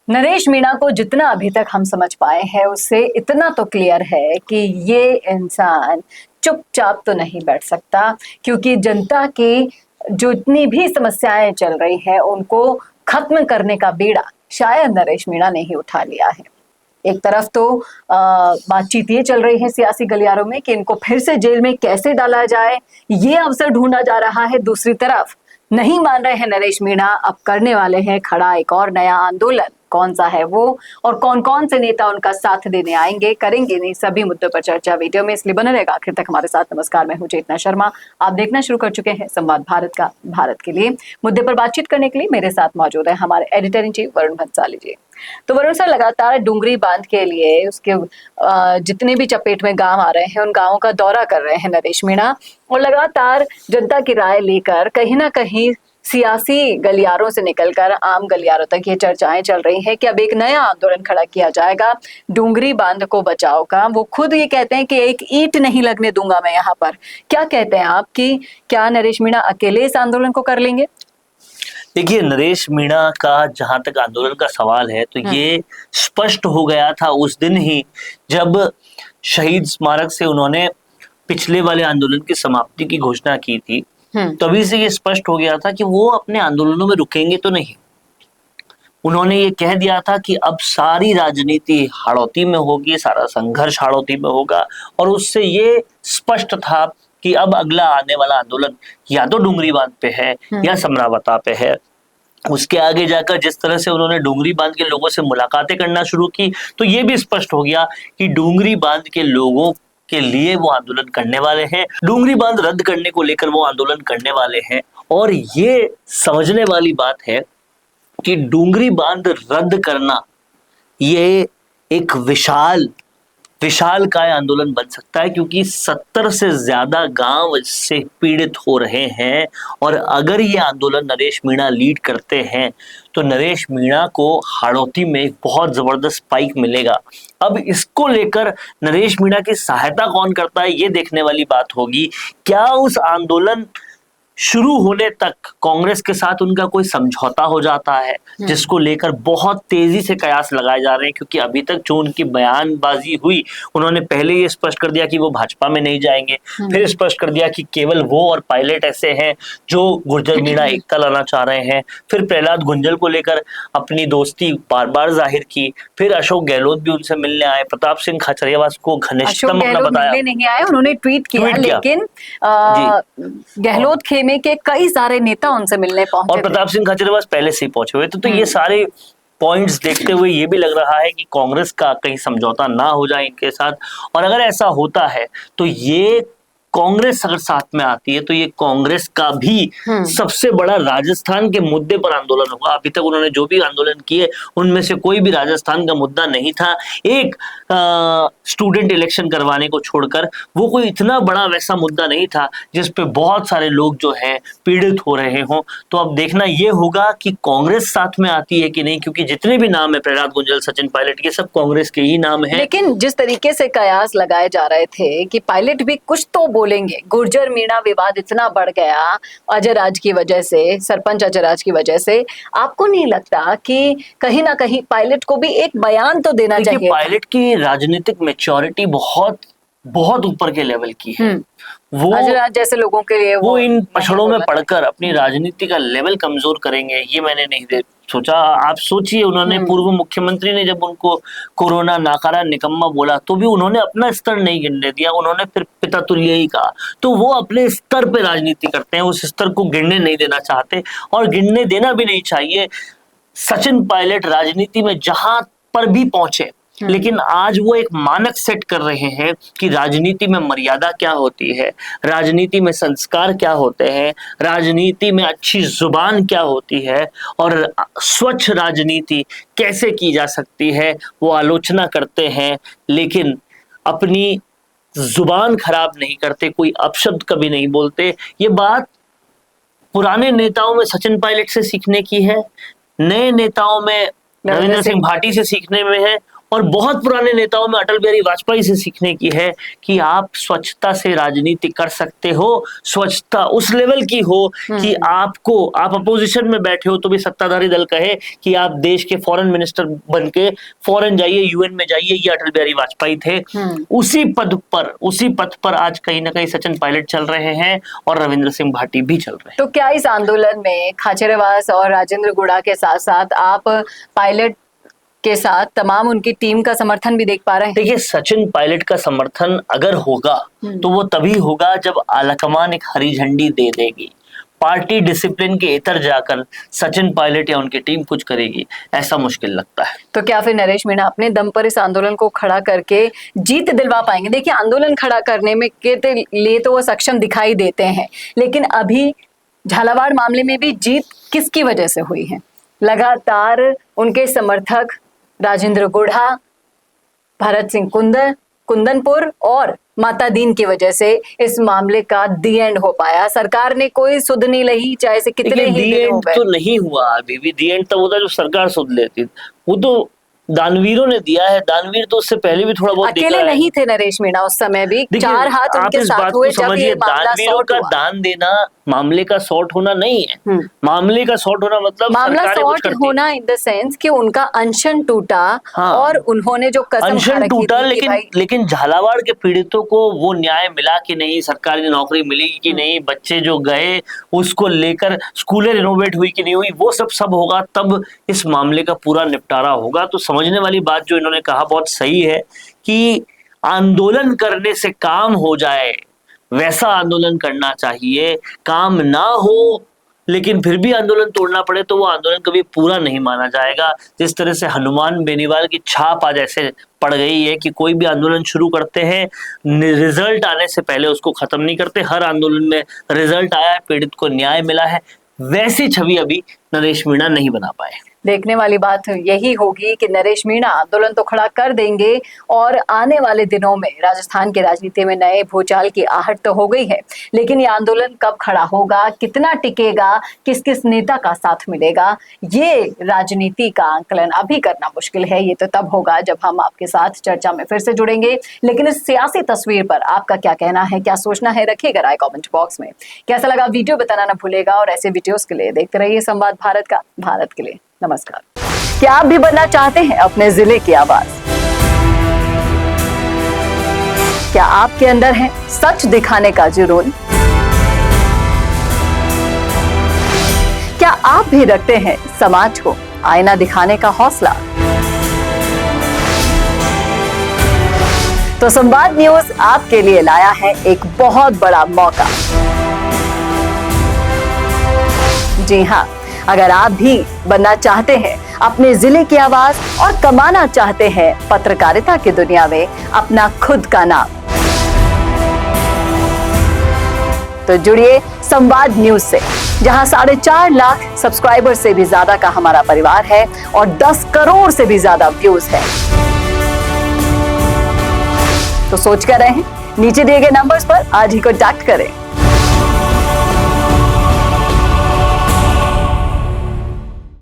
नरेश मीणा को जितना अभी तक हम समझ पाए हैं उससे इतना तो क्लियर है कि ये इंसान चुपचाप तो नहीं बैठ सकता, क्योंकि जनता की जितनी भी समस्याएं चल रही हैं उनको खत्म करने का बीड़ा शायद नरेश मीणा ने ही उठा लिया है। एक तरफ तो बातचीत ये चल रही है सियासी गलियारों में कि इनको फिर से जेल में कैसे डाला जाए, ये अवसर ढूंढा जा रहा है। दूसरी तरफ नहीं मान रहे हैं नरेश मीणा, अब करने वाले हैं खड़ा एक और नया आंदोलन। कौन सा है वो और कौन कौन से नेता उनका साथ देने आएंगे, करेंगे नहीं, सभी मुद्दों पर चर्चा वीडियो में, इसलिए बने रहेगा आखिर तक हमारे साथ। नमस्कार, मैं हूं चेतना शर्मा। आप देखना शुरू कर चुके हैं संवाद भारत का। भारत के लिए मुद्दे पर बातचीत करने के लिए मेरे साथ मौजूद है हमारे editor in chief Varun Bhansali ji. तो वरुण सर, लगातार डुंगरी बांध के लिए उसके जितने भी चपेट में गांव आ रहे हैं उन गांवों का दौरा कर रहे हैं नरेश मीणा, और लगातार जनता की राय लेकर कहीं ना कहीं सियासी गलियारों से निकलकर आम गलियारों तक ये चर्चाएं चल रही हैं कि अब एक नया आंदोलन खड़ा किया जाएगा डुंगरी बांध को बचाओ का। वो खुद ये कहते हैं कि एक ईंट नहीं लगने दूंगा मैं यहाँ पर। क्या कहते हैं आप कि क्या नरेश मीणा अकेले इस आंदोलन को कर लेंगे? देखिए, नरेश मीणा का जहां तक आंदोलन का सवाल है तो ये स्पष्ट हो गया था उस दिन ही जब शहीद स्मारक से उन्होंने पिछले वाले आंदोलन की समाप्ति की घोषणा की थी। तभी से ये स्पष्ट हो गया था कि वो अपने आंदोलनों में रुकेंगे तो नहीं। उन्होंने ये कह दिया था कि अब सारी राजनीति हाड़ौती में होगी, सारा संघर्ष हाड़ौती में होगा, और उससे ये स्पष्ट था कि अब अगला आने वाला आंदोलन या तो डुंगरी बांध पे है या समरावता पे है। उसके आगे जाकर जिस तरह से उन्होंने डुंगरी बांध के लोगों से मुलाकातें करना शुरू की तो ये भी स्पष्ट हो गया कि डुंगरी बांध के लोगों के लिए वो आंदोलन करने वाले हैं, डुंगरी बांध रद्द करने को लेकर वो आंदोलन करने वाले हैं। और ये समझने वाली बात है कि डुंगरी बांध रद्द करना ये एक विशाल काय आंदोलन बन सकता है, क्योंकि 70 से ज्यादा गांव इससे पीड़ित हो रहे हैं। और अगर ये आंदोलन नरेश मीणा लीड करते हैं तो नरेश मीणा को हाड़ौती में एक बहुत जबरदस्त स्पाइक मिलेगा। अब इसको लेकर नरेश मीणा की सहायता कौन करता है ये देखने वाली बात होगी। क्या उस आंदोलन शुरू होने तक कांग्रेस के साथ उनका कोई समझौता हो जाता है, जिसको लेकर बहुत तेजी से कयास लगाए जा रहे हैं, क्योंकि अभी तक जो उनकी बयानबाजी हुई, उन्होंने पहले ये स्पष्ट कर दिया कि वो भाजपा में नहीं जाएंगे, फिर स्पष्ट कर दिया कि केवल वो और पायलट ऐसे हैं जो गुर्जर मीणा एकता लाना चाह रहे हैं, फिर प्रहलाद गुंजल को लेकर अपनी दोस्ती बार बार जाहिर की, फिर अशोक गहलोत भी उनसे मिलने आए, प्रताप सिंह खाचरियावास को घनिष्ठतम अपना बताया। नहीं आए, उन्होंने ट्वीट किया, लेकिन गहलोत में के कई सारे नेता उनसे मिलने पहुंचे और प्रताप सिंह खाचरियावास पहले से ही पहुंचे हुए थे। तो ये सारे पॉइंट्स देखते हुए ये भी लग रहा है कि कांग्रेस का कहीं समझौता ना हो जाए इनके साथ। और अगर ऐसा होता है तो ये कांग्रेस अगर साथ में आती है तो ये कांग्रेस का भी सबसे बड़ा राजस्थान के मुद्दे पर आंदोलन होगा। अभी तक उन्होंने जो भी आंदोलन किए उनमें से कोई भी राजस्थान का मुद्दा नहीं था, एक स्टूडेंट इलेक्शन करवाने को छोड़कर वो कोई इतना बड़ा वैसा मुद्दा नहीं था जिस पे बहुत सारे लोग जो हैं पीड़ित हो रहे हों। तो अब देखना ये होगा कि कांग्रेस साथ में आती है कि नहीं, क्योंकि जितने भी नाम है प्रहलाद गुंजल, सचिन पायलट, ये सब कांग्रेस के ही नाम है। लेकिन जिस तरीके से कयास लगाए जा रहे थे कि पायलट भी कुछ तो बोलेंगे, गुर्जर मीणा विवाद इतना बढ़ गया अजय राज की वजह से, सरपंच अजय राज की वजह से, आपको नहीं लगता कि कहीं ना कहीं पायलट को भी एक बयान तो देना चाहिए? पायलट की राजनीतिक मैच्योरिटी बहुत बहुत ऊपर के लेवल की है। वो अजय राज जैसे लोगों के लिए वो इन पछड़ों में पड़कर अपनी राजनीति का लेवल कमजोर करेंगे ये मैंने नहीं सोचा। आप सोचिए, उन्होंने पूर्व मुख्यमंत्री ने जब उनको कोरोना नाकारा निकम्मा बोला तो भी उन्होंने अपना स्तर नहीं गिनने दिया, उन्होंने फिर पिता तुल्य ही कहा। तो वो अपने स्तर पे राजनीति करते हैं, उस स्तर को गिनने नहीं देना चाहते और गिनने देना भी नहीं चाहिए। सचिन पायलट राजनीति में जहां पर भी पहुंचे, लेकिन आज वो एक मानक सेट कर रहे हैं कि राजनीति में मर्यादा क्या होती है, राजनीति में संस्कार क्या होते हैं, राजनीति में अच्छी जुबान क्या होती है और स्वच्छ राजनीति कैसे की जा सकती है। वो आलोचना करते हैं लेकिन अपनी जुबान खराब नहीं करते, कोई अपशब्द कभी नहीं बोलते। ये बात पुराने नेताओं में सचिन पायलट से सीखने की है, नए नेताओं में रविंद्र सिंह भाटी से सीखने में है, और बहुत पुराने नेताओं में अटल बिहारी वाजपेयी से सीखने की है कि आप स्वच्छता से राजनीति कर सकते हो, स्वच्छता उस लेवल की हो कि आप अपोजिशन में बैठे हो तो भी सत्ताधारी दल कहे कि आप देश के फॉरेन मिनिस्टर बन के फॉरेन जाइए, यूएन में जाइए। ये अटल बिहारी वाजपेयी थे। उसी पद पर आज कहीं ना कहीं सचिन पायलट चल रहे हैं और रविंद्र सिंह भाटी भी चल रहे हैं। तो क्या इस आंदोलन में खाचरियावास और राजेंद्र गुड़ा के साथ साथ आप पायलट के साथ तमाम उनकी टीम का समर्थन भी देख पा रहे हैं? देखिए, सचिन पायलट का समर्थन अगर होगा तो वो तभी होगा जब आलाकमान एक हरी झंडी दे देगी। पार्टी डिसिप्लिन के इतर जाकर सचिन पायलट या उनकी टीम कुछ करेगी, ऐसा मुश्किल लगता है। तो क्या फिर नरेश मीणा अपने दम पर इस आंदोलन को खड़ा करके जीत दिलवा पाएंगे? देखिए, आंदोलन खड़ा करने में के लिए तो वो सक्षम दिखाई देते हैं, लेकिन अभी झालावाड़ मामले में भी जीत किसकी वजह से हुई है? लगातार उनके समर्थक राजेंद्र गुढ़ा, भरत सिंह कुंदनपुर और माता दीन की वजह से इस मामले का दी एंड हो पाया। सरकार ने कोई सुध नहीं ली, चाहे से कितने ही दिन हो गए। तो नहीं हुआ, अभी भी दी एंड तब होता जो सरकार सुध लेती। वो तो दानवीरों ने दिया है। दानवीर तो उससे पहले भी थोड़ा बहुत अकेले नहीं थे नरेश मीणा, उस समय भी 4 हाथ उनके साथ हुए जब ये मामला सॉर्ट हुआ। दान देना मामले का सॉर्ट होना नहीं है। मामले का सॉर्ट होना मतलब मामला सॉर्ट होना इन द सेंस कि उनका अनशन टूटा। हाँ, और उन्होंने जो कसम अनशन टूटा, लेकिन झालावाड़ के पीड़ितों को वो न्याय मिला कि नहीं, सरकारी नौकरी मिली कि नहीं, बच्चे जो गए उसको लेकर स्कूलें रिनोवेट हुई कि नहीं हुई, वो सब होगा तब इस मामले का पूरा निपटारा होगा। तो समझने वाली बात जो इन्होंने कहा बहुत सही है कि आंदोलन करने से काम हो जाए वैसा आंदोलन करना चाहिए। काम ना हो लेकिन फिर भी आंदोलन तोड़ना पड़े तो वो आंदोलन कभी पूरा नहीं माना जाएगा। जिस तरह से हनुमान बेनीवाल की छाप आज ऐसे पड़ गई है कि कोई भी आंदोलन शुरू करते हैं, रिजल्ट आने से पहले उसको खत्म नहीं करते। हर आंदोलन में रिजल्ट आया है, पीड़ित को न्याय मिला है, वैसी छवि अभी नरेश मीणा नहीं बना पाए। देखने वाली बात यही होगी कि नरेश मीणा आंदोलन तो खड़ा कर देंगे और आने वाले दिनों में राजस्थान की राजनीति में नए भूचाल की आहट तो हो गई है, लेकिन ये आंदोलन कब खड़ा होगा, कितना टिकेगा, किस किस नेता का साथ मिलेगा, ये राजनीति का आंकलन अभी करना मुश्किल है। ये तो तब होगा जब हम आपके साथ चर्चा में फिर से जुड़ेंगे। लेकिन इस सियासी तस्वीर पर आपका क्या कहना है, क्या सोचना है, रखिएगा राय कमेंट बॉक्स में। कैसा लगा वीडियो बताना ना भूलेगा और ऐसे वीडियोस के लिए देखते रहिए संवाद भारत का। भारत के लिए नमस्कार। क्या आप भी बनना चाहते हैं अपने जिले की आवाज? क्या आपके अंदर है सच दिखाने का जुनून? क्या आप भी रखते हैं समाज को आईना दिखाने का हौसला? तो संवाद न्यूज आपके लिए लाया है एक बहुत बड़ा मौका। जी हां, अगर आप भी बनना चाहते हैं अपने जिले की आवाज और कमाना चाहते हैं पत्रकारिता की दुनिया में अपना खुद का नाम, तो जुड़िए संवाद न्यूज से, जहां 4.5 लाख सब्सक्राइबर से भी ज्यादा का हमारा परिवार है और 10 करोड़ से भी ज्यादा व्यूज है। तो सोच कर रहे हैं, नीचे दिए गए नंबर्स पर आज ही कॉन्टैक्ट करें।